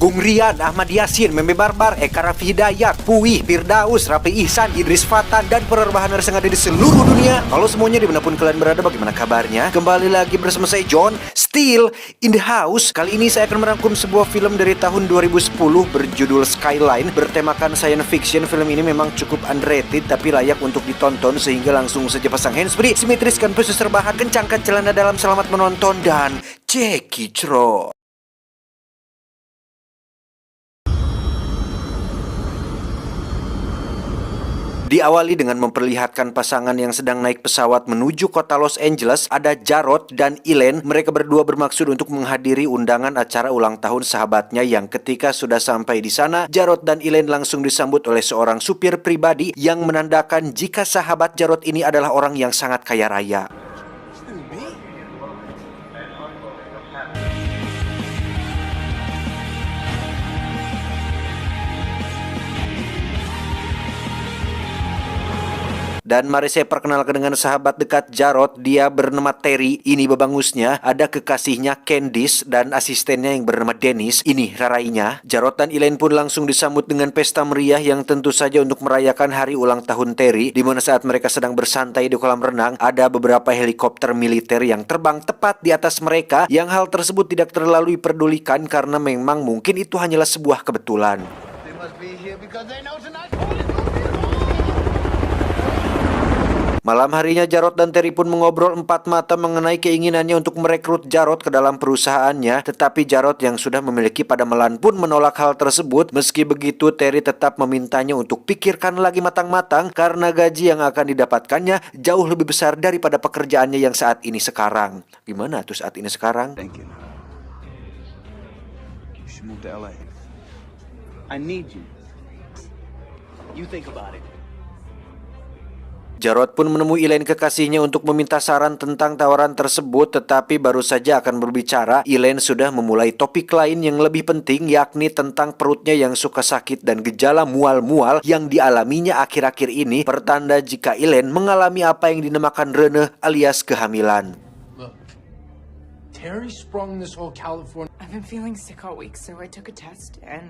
Bung Rian, Ahmad Yasin, Meme Barbar, Eka Raffi Hidayat, Puih, Firdaus, Rapi Ihsan, Idris Fatan, dan penerbahan yang ada di seluruh dunia. Halo semuanya, dimanapun kalian berada, bagaimana kabarnya? Kembali lagi bersama saya John, still in the house. Kali ini saya akan merangkum sebuah film dari tahun 2010 berjudul Skyline, bertemakan science fiction. Film ini memang cukup underrated tapi layak untuk ditonton, sehingga langsung saja pasang handsfree, simetriskan posisi terbahan, kencangkan celana dalam, selamat menonton dan cekicro. Diawali dengan memperlihatkan pasangan yang sedang naik pesawat menuju kota Los Angeles. Ada Jarod dan Elaine. Mereka berdua bermaksud untuk menghadiri undangan acara ulang tahun sahabatnya, yang ketika sudah sampai di sana, Jarod dan Elaine langsung disambut oleh seorang supir pribadi yang menandakan jika sahabat Jarod ini adalah orang yang sangat kaya raya. Dan mari saya perkenalkan dengan sahabat dekat Jarod. Dia bernama Terry, ini babangusnya. Ada kekasihnya Candice dan asistennya yang bernama Dennis, ini rarainya. Jarod dan Elaine pun langsung disambut dengan pesta meriah yang tentu saja untuk merayakan hari ulang tahun Terry, di mana saat mereka sedang bersantai di kolam renang, ada beberapa helikopter militer yang terbang tepat di atas mereka, yang hal tersebut tidak terlalu diperdulikan karena memang mungkin itu hanyalah sebuah kebetulan. Malam harinya Jarod dan Terry pun mengobrol empat mata mengenai keinginannya untuk merekrut Jarod ke dalam perusahaannya. Tetapi Jarod yang sudah memiliki padamelan pun menolak hal tersebut. Meski begitu, Terry tetap memintanya untuk pikirkan lagi matang-matang karena gaji yang akan didapatkannya jauh lebih besar daripada pekerjaannya yang saat ini sekarang. Gimana tuh saat ini sekarang? Thinking. You should move to LA. I need you. You think about it. Jarod pun menemui Elaine, kekasihnya, untuk meminta saran tentang tawaran tersebut. Tetapi baru saja akan berbicara, Elaine sudah memulai topik lain yang lebih penting, yakni tentang perutnya yang suka sakit dan gejala mual-mual yang dialaminya akhir-akhir ini, pertanda jika Elaine mengalami apa yang dinamakan reneh alias kehamilan. Look, Terry sprung this whole California. I've been feeling sick all week, so I took a test and...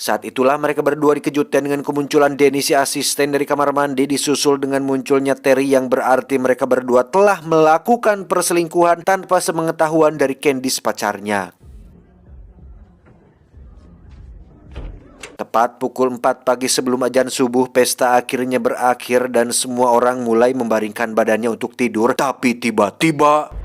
Saat itulah mereka berdua dikejutkan dengan kemunculan Dennis, si asisten dari kamar mandi, disusul dengan munculnya Terry, yang berarti mereka berdua telah melakukan perselingkuhan tanpa sepengetahuan dari Candice, pacarnya. Tepat pukul 4 pagi sebelum azan subuh, pesta akhirnya berakhir dan semua orang mulai membaringkan badannya untuk tidur. Tapi tiba-tiba...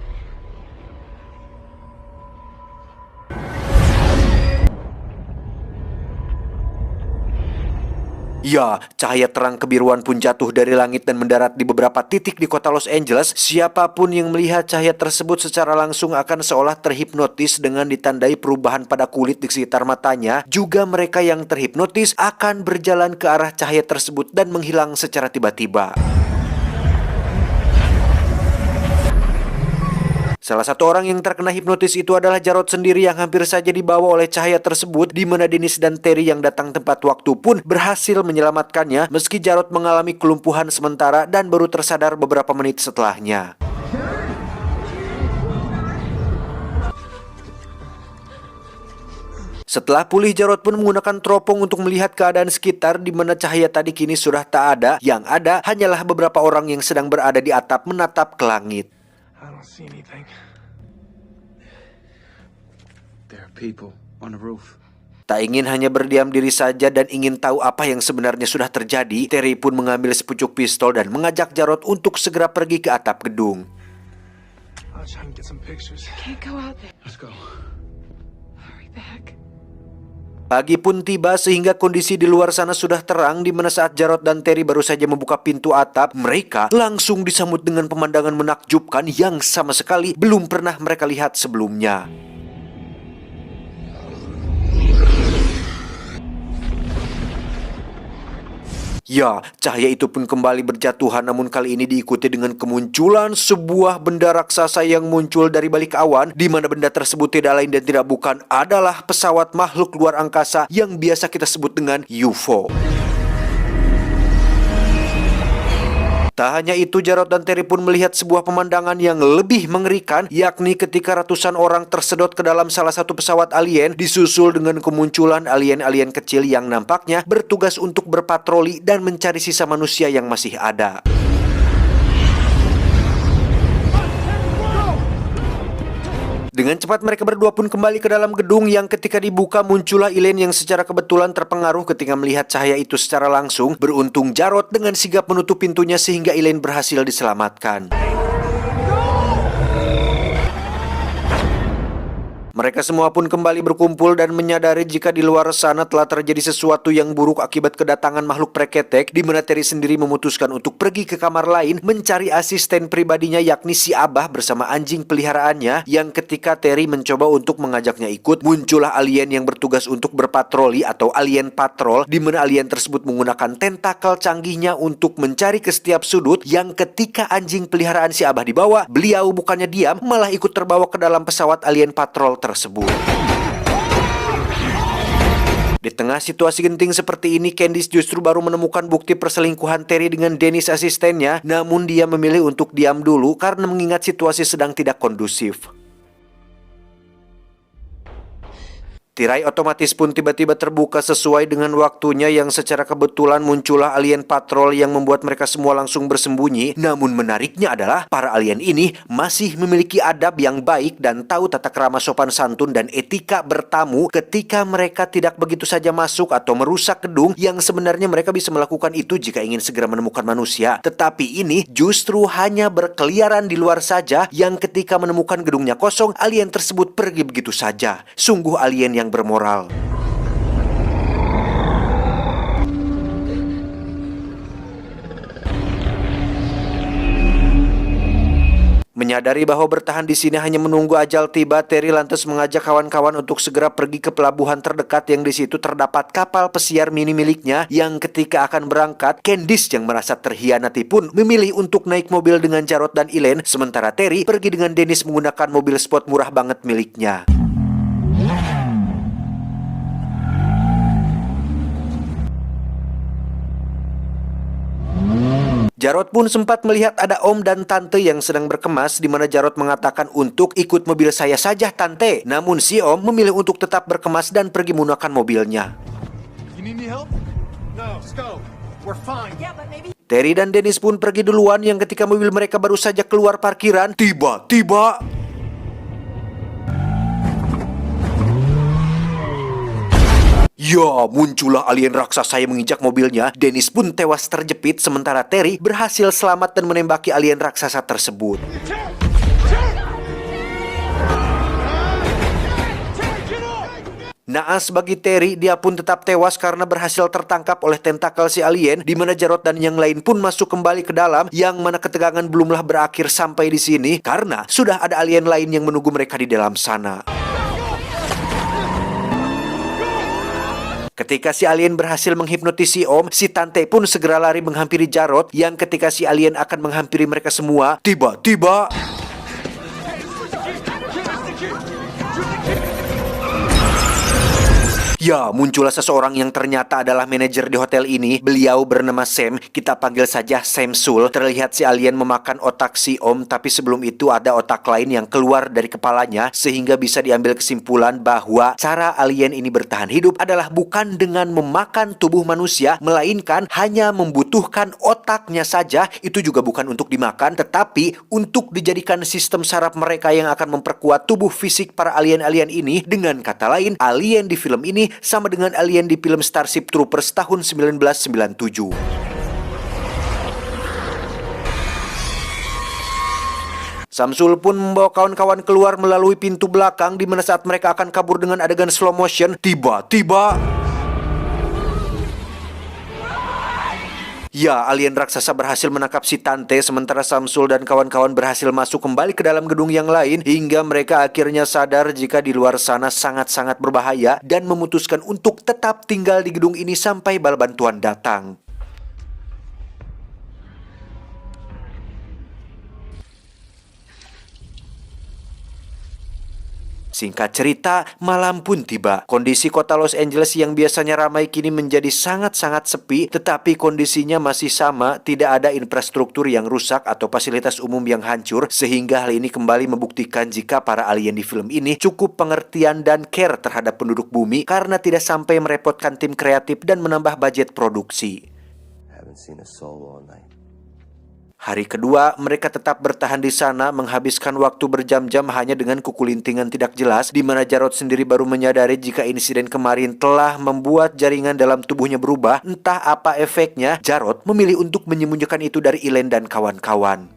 ya, cahaya terang kebiruan pun jatuh dari langit dan mendarat di beberapa titik di kota Los Angeles. Siapapun yang melihat cahaya tersebut secara langsung akan seolah terhipnotis dengan ditandai perubahan pada kulit di sekitar matanya. Juga mereka yang terhipnotis akan berjalan ke arah cahaya tersebut dan menghilang secara tiba-tiba. Salah satu orang yang terkena hipnotis itu adalah Jarod sendiri, yang hampir saja dibawa oleh cahaya tersebut, di mana Dennis dan Terry yang datang tepat waktu pun berhasil menyelamatkannya, meski Jarod mengalami kelumpuhan sementara dan baru tersadar beberapa menit setelahnya. Setelah pulih, Jarod pun menggunakan teropong untuk melihat keadaan sekitar, di mana cahaya tadi kini sudah tak ada. Yang ada hanyalah beberapa orang yang sedang berada di atap menatap ke langit. I don't see anything. There are people on the roof. Tak ingin hanya berdiam diri saja dan ingin tahu apa yang sebenarnya sudah terjadi, Terry pun mengambil sepucuk pistol dan mengajak Jarod untuk segera pergi ke atap gedung. I'll try and get some pictures. Can't go out there. Let's go. Hurry back. Pagi pun tiba sehingga kondisi di luar sana sudah terang, di mana saat Jarod dan Terry baru saja membuka pintu atap, mereka langsung disambut dengan pemandangan menakjubkan yang sama sekali belum pernah mereka lihat sebelumnya. Ya, cahaya itu pun kembali berjatuhan, namun kali ini diikuti dengan kemunculan sebuah benda raksasa yang muncul dari balik awan, di mana benda tersebut tidak lain dan tidak bukan adalah pesawat makhluk luar angkasa yang biasa kita sebut dengan UFO. Tak hanya itu, Jarod dan Terry pun melihat sebuah pemandangan yang lebih mengerikan, yakni ketika ratusan orang tersedot ke dalam salah satu pesawat alien, disusul dengan kemunculan alien-alien kecil yang nampaknya bertugas untuk berpatroli dan mencari sisa manusia yang masih ada. Dengan cepat mereka berdua pun kembali ke dalam gedung yang ketika dibuka muncullah Elaine yang secara kebetulan terpengaruh ketika melihat cahaya itu secara langsung. Beruntung Jarod dengan sigap menutup pintunya sehingga Elaine berhasil diselamatkan. Mereka semua pun kembali berkumpul dan menyadari jika di luar sana telah terjadi sesuatu yang buruk akibat kedatangan makhluk preketek, di mana Terry sendiri memutuskan untuk pergi ke kamar lain mencari asisten pribadinya yakni si Abah bersama anjing peliharaannya, yang ketika Terry mencoba untuk mengajaknya ikut, muncullah alien yang bertugas untuk berpatroli atau alien patrol, di mana alien tersebut menggunakan tentakel canggihnya untuk mencari ke setiap sudut, yang ketika anjing peliharaan si Abah dibawa, beliau bukannya diam, malah ikut terbawa ke dalam pesawat alien patrol tersebut. Di tengah situasi genting seperti ini, Candice justru baru menemukan bukti perselingkuhan Terry dengan Dennis asistennya, namun dia memilih untuk diam dulu karena mengingat situasi sedang tidak kondusif. Tirai otomatis pun tiba-tiba terbuka sesuai dengan waktunya, yang secara kebetulan muncullah alien patrol yang membuat mereka semua langsung bersembunyi. Namun menariknya adalah para alien ini masih memiliki adab yang baik dan tahu tata krama sopan santun dan etika bertamu ketika mereka tidak begitu saja masuk atau merusak gedung, yang sebenarnya mereka bisa melakukan itu jika ingin segera menemukan manusia. Tetapi ini justru hanya berkeliaran di luar saja, yang ketika menemukan gedungnya kosong, alien tersebut pergi begitu saja. Sungguh alien yang bermoral. Menyadari bahwa bertahan di sini hanya menunggu ajal tiba, Terry lantas mengajak kawan-kawan untuk segera pergi ke pelabuhan terdekat yang di situ terdapat kapal pesiar mini miliknya, yang ketika akan berangkat, Candice yang merasa terhianati pun memilih untuk naik mobil dengan Jarod dan Elaine, sementara Terry pergi dengan Dennis menggunakan mobil sport murah banget miliknya. Jarod pun sempat melihat ada om dan tante yang sedang berkemas, di mana Jarod mengatakan untuk ikut mobil saya saja tante. Namun si om memilih untuk tetap berkemas dan pergi menggunakan mobilnya. You need any help? No, let's go. We're fine. Terry dan Dennis pun pergi duluan, yang ketika mobil mereka baru saja keluar parkiran, tiba-tiba ya, muncullah alien raksasa yang menginjak mobilnya. Dennis pun tewas terjepit, sementara Terry berhasil selamat dan menembaki alien raksasa tersebut. Naas bagi Terry, dia pun tetap tewas karena berhasil tertangkap oleh tentakel si alien, di mana Jarod dan yang lain pun masuk kembali ke dalam, yang mana ketegangan belumlah berakhir sampai di sini karena sudah ada alien lain yang menunggu mereka di dalam sana. Ketika si alien berhasil menghipnotis si om, si tante pun segera lari menghampiri Jarod, yang ketika si alien akan menghampiri mereka semua, tiba-tiba ya, muncullah seseorang yang ternyata adalah manajer di hotel ini. Beliau bernama Sam, kita panggil saja Samsul. Terlihat si alien memakan otak si om, tapi sebelum itu ada otak lain yang keluar dari kepalanya, sehingga bisa diambil kesimpulan bahwa cara alien ini bertahan hidup adalah bukan dengan memakan tubuh manusia, melainkan hanya membutuhkan otaknya saja. Itu juga bukan untuk dimakan, tetapi untuk dijadikan sistem saraf mereka yang akan memperkuat tubuh fisik para alien-alien ini. Dengan kata lain, alien di film ini sama dengan alien di film Starship Troopers tahun 1997. Samsul pun membawa kawan-kawan keluar melalui pintu belakang, di mana saat mereka akan kabur dengan adegan slow motion, tiba-tiba ya, alien raksasa berhasil menangkap si tante, sementara Samsul dan kawan-kawan berhasil masuk kembali ke dalam gedung yang lain, hingga mereka akhirnya sadar jika di luar sana sangat-sangat berbahaya dan memutuskan untuk tetap tinggal di gedung ini sampai bala bantuan datang. Singkat cerita, malam pun tiba. Kondisi kota Los Angeles yang biasanya ramai kini menjadi sangat-sangat sepi, tetapi kondisinya masih sama, tidak ada infrastruktur yang rusak atau fasilitas umum yang hancur, sehingga hal ini kembali membuktikan jika para alien di film ini cukup pengertian dan care terhadap penduduk bumi karena tidak sampai merepotkan tim kreatif dan menambah budget produksi. Haven't seen a soul all night. Hari kedua, mereka tetap bertahan di sana, menghabiskan waktu berjam-jam hanya dengan kukulintingan tidak jelas, di mana Jarod sendiri baru menyadari jika insiden kemarin telah membuat jaringan dalam tubuhnya berubah. Entah apa efeknya, Jarod memilih untuk menyembunyikan itu dari Elaine dan kawan-kawan.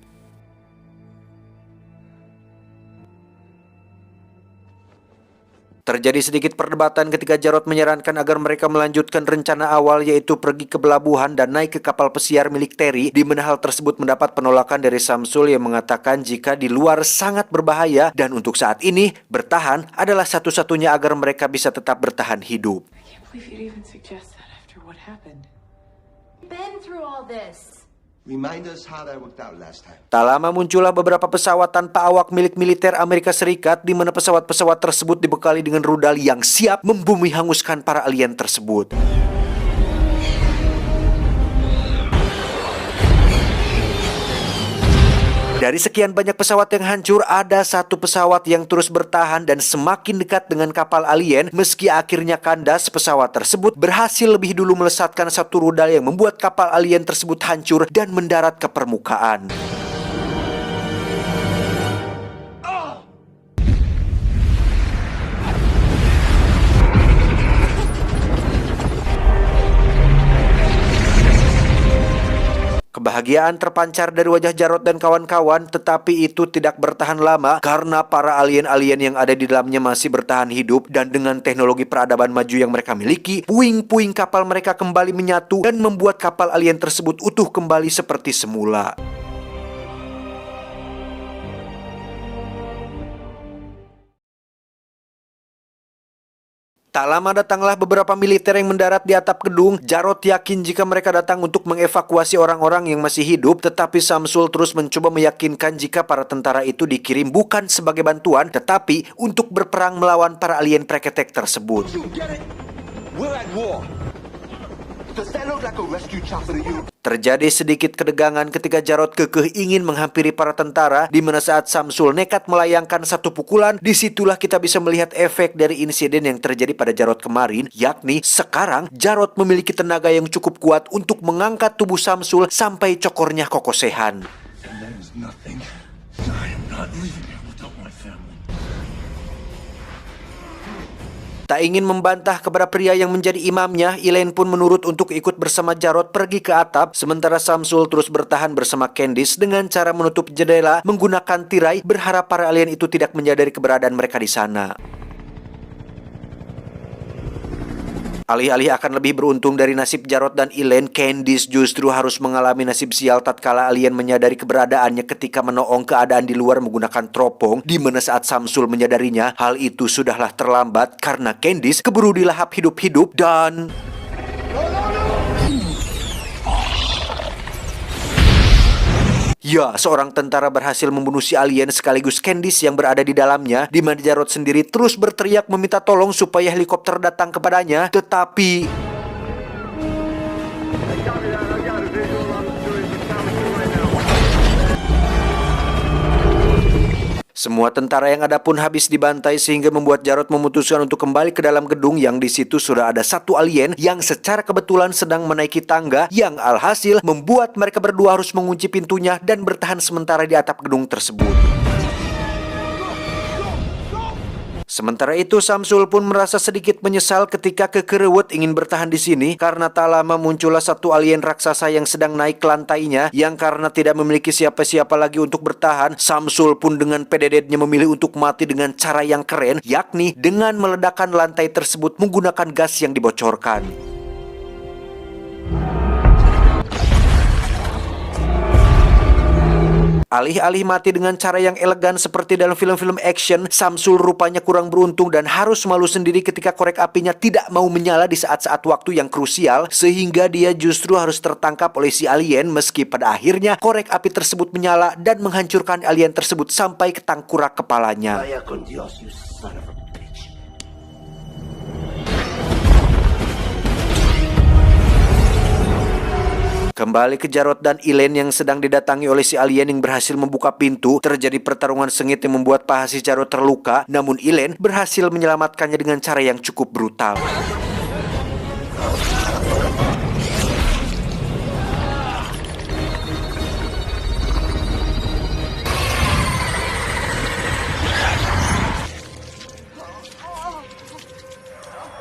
Terjadi sedikit perdebatan ketika Jarod menyarankan agar mereka melanjutkan rencana awal, yaitu pergi ke pelabuhan dan naik ke kapal pesiar milik Terry, di mana hal tersebut mendapat penolakan dari Samsul yang mengatakan jika di luar sangat berbahaya dan untuk saat ini bertahan adalah satu-satunya agar mereka bisa tetap bertahan hidup. I can't believe you'd even suggest that after what happened. Been through all this. Remind us how that worked out last time. Tak lama muncullah beberapa pesawat tanpa awak milik militer Amerika Serikat, di mana pesawat-pesawat tersebut dibekali dengan rudal yang siap membumi hanguskan para alien tersebut. Dari sekian banyak pesawat yang hancur, ada satu pesawat yang terus bertahan dan semakin dekat dengan kapal alien. Meski akhirnya kandas, pesawat tersebut berhasil lebih dulu melesatkan satu rudal yang membuat kapal alien tersebut hancur dan mendarat ke permukaan. Kebahagiaan terpancar dari wajah Jarod dan kawan-kawan, tetapi itu tidak bertahan lama karena para alien-alien yang ada di dalamnya masih bertahan hidup, dan dengan teknologi peradaban maju yang mereka miliki, puing-puing kapal mereka kembali menyatu dan membuat kapal alien tersebut utuh kembali seperti semula. Tak lama datanglah beberapa militer yang mendarat di atap gedung. Jarod yakin jika mereka datang untuk mengevakuasi orang-orang yang masih hidup, tetapi Samsul terus mencoba meyakinkan jika para tentara itu dikirim bukan sebagai bantuan, tetapi untuk berperang melawan para alien preketek tersebut. We're at war. Does that look like a rescue chopper to you? Terjadi sedikit kedegangan ketika Jarod kekeh ingin menghampiri para tentara, di mana saat Samsul nekat melayangkan satu pukulan, disitulah kita bisa melihat efek dari insiden yang terjadi pada Jarod kemarin, yakni sekarang Jarod memiliki tenaga yang cukup kuat untuk mengangkat tubuh Samsul sampai cokornya kokosehan. And that is nothing. I am not leaving here without my family. Tak ingin membantah kepada pria yang menjadi imamnya, Elaine pun menurut untuk ikut bersama Jarod pergi ke atap, sementara Samsul terus bertahan bersama Candice dengan cara menutup jendela menggunakan tirai, berharap para alien itu tidak menyadari keberadaan mereka di sana. Alih-alih akan lebih beruntung dari nasib Jarod dan Elaine, Candice justru harus mengalami nasib sial tatkala alien menyadari keberadaannya ketika menoong keadaan di luar menggunakan teropong, di mana saat Samsul menyadarinya, hal itu sudahlah terlambat karena Candice keburu dilahap hidup-hidup dan... Ya, seorang tentara berhasil membunuh si alien sekaligus Candice yang berada di dalamnya, di mana Jarod sendiri terus berteriak meminta tolong supaya helikopter datang kepadanya, tetapi... Semua tentara yang ada pun habis dibantai sehingga membuat Jarod memutuskan untuk kembali ke dalam gedung yang di situ sudah ada satu alien yang secara kebetulan sedang menaiki tangga yang alhasil membuat mereka berdua harus mengunci pintunya dan bertahan sementara di atap gedung tersebut. Sementara itu, Samsul pun merasa sedikit menyesal ketika kekerewut ingin bertahan di sini karena tak lama muncullah satu alien raksasa yang sedang naik ke lantainya, yang karena tidak memiliki siapa-siapa lagi untuk bertahan, Samsul pun dengan pededetnya memilih untuk mati dengan cara yang keren, yakni dengan meledakkan lantai tersebut menggunakan gas yang dibocorkan. Alih-alih mati dengan cara yang elegan seperti dalam film-film action, Samsul rupanya kurang beruntung dan harus malu sendiri ketika korek apinya tidak mau menyala di saat-saat waktu yang krusial, sehingga dia justru harus tertangkap oleh si alien meski pada akhirnya korek api tersebut menyala dan menghancurkan alien tersebut sampai ke tengkorak kepalanya. Vaya con Dios, you son of a bitch. Kembali ke Jarod dan Elaine yang sedang didatangi oleh si alien yang berhasil membuka pintu. Terjadi pertarungan sengit yang membuat paha si Jarod terluka, namun Elaine berhasil menyelamatkannya dengan cara yang cukup brutal.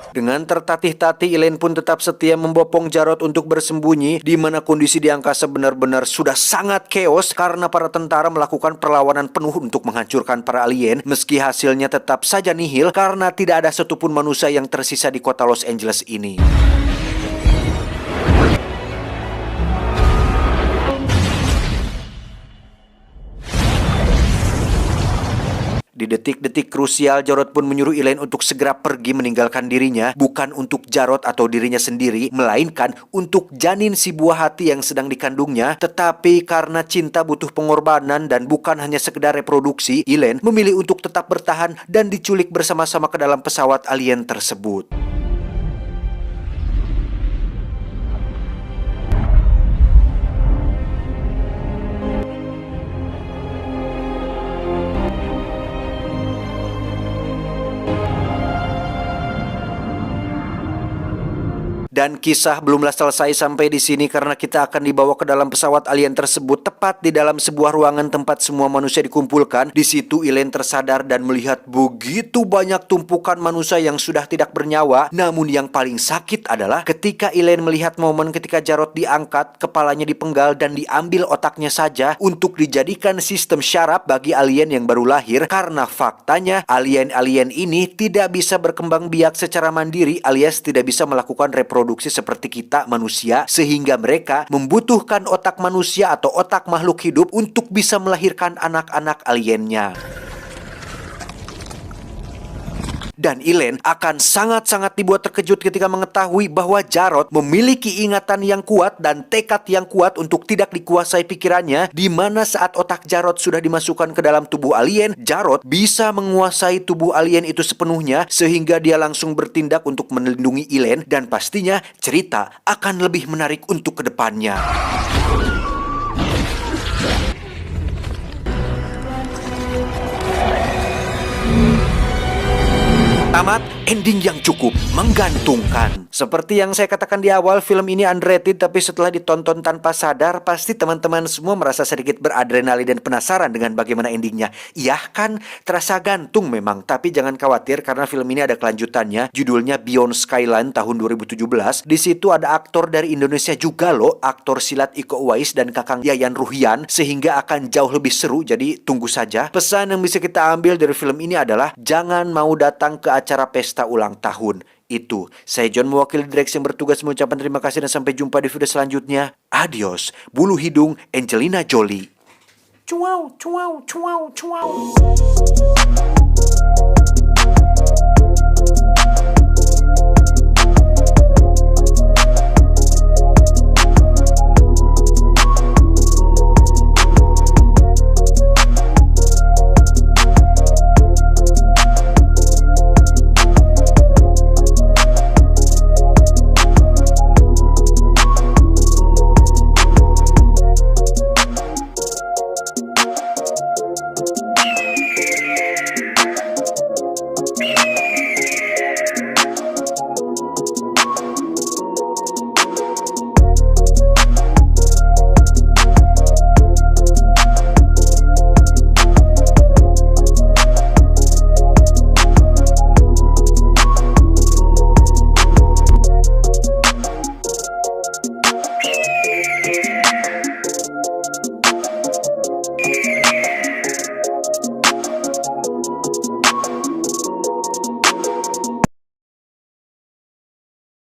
Dengan tertatih-tatih, Elaine pun tetap setia membopong Jarod untuk bersembunyi, di mana kondisi di angkasa benar-benar sudah sangat chaos karena para tentara melakukan perlawanan penuh untuk menghancurkan para alien, meski hasilnya tetap saja nihil karena tidak ada satupun manusia yang tersisa di kota Los Angeles ini. Di detik-detik krusial, Jarod pun menyuruh Elaine untuk segera pergi meninggalkan dirinya, bukan untuk Jarod atau dirinya sendiri, melainkan untuk janin si buah hati yang sedang dikandungnya. Tetapi karena cinta butuh pengorbanan dan bukan hanya sekedar reproduksi, Elaine memilih untuk tetap bertahan dan diculik bersama-sama ke dalam pesawat alien tersebut. Dan kisah belumlah selesai sampai di sini karena kita akan dibawa ke dalam pesawat alien tersebut tepat di dalam sebuah ruangan tempat semua manusia dikumpulkan. Di situ Elaine tersadar dan melihat begitu banyak tumpukan manusia yang sudah tidak bernyawa. Namun yang paling sakit adalah ketika Elaine melihat momen ketika Jarod diangkat, kepalanya dipenggal dan diambil otaknya saja untuk dijadikan sistem syaraf bagi alien yang baru lahir, karena faktanya alien-alien ini tidak bisa berkembang biak secara mandiri alias tidak bisa melakukan reproduksi seperti kita manusia, sehingga mereka membutuhkan otak manusia atau otak makhluk hidup untuk bisa melahirkan anak-anak aliennya. Dan Elaine akan sangat-sangat dibuat terkejut ketika mengetahui bahwa Jarod memiliki ingatan yang kuat dan tekad yang kuat untuk tidak dikuasai pikirannya, di mana saat otak Jarod sudah dimasukkan ke dalam tubuh alien, Jarod bisa menguasai tubuh alien itu sepenuhnya, sehingga dia langsung bertindak untuk melindungi Elaine, dan pastinya cerita akan lebih menarik untuk kedepannya. Tamat, ending yang cukup menggantungkan. Seperti yang saya katakan di awal, film ini underrated, tapi setelah ditonton tanpa sadar, pasti teman-teman semua merasa sedikit beradrenalin dan penasaran dengan bagaimana endingnya. Iya kan, terasa gantung memang, tapi jangan khawatir karena film ini ada kelanjutannya, judulnya Beyond Skyline tahun 2017. Di situ ada aktor dari Indonesia juga loh, aktor silat Iko Uwais dan Kakang Yayan Ruhian, sehingga akan jauh lebih seru, jadi tunggu saja. Pesan yang bisa kita ambil dari film ini adalah jangan mau datang ke acara pesta ulang tahun. Itu, saya John mewakili direksi yang bertugas mengucapkan terima kasih dan sampai jumpa di video selanjutnya. Adios, bulu hidung Angelina Jolie. Cuau, cuau, cuau, cuau.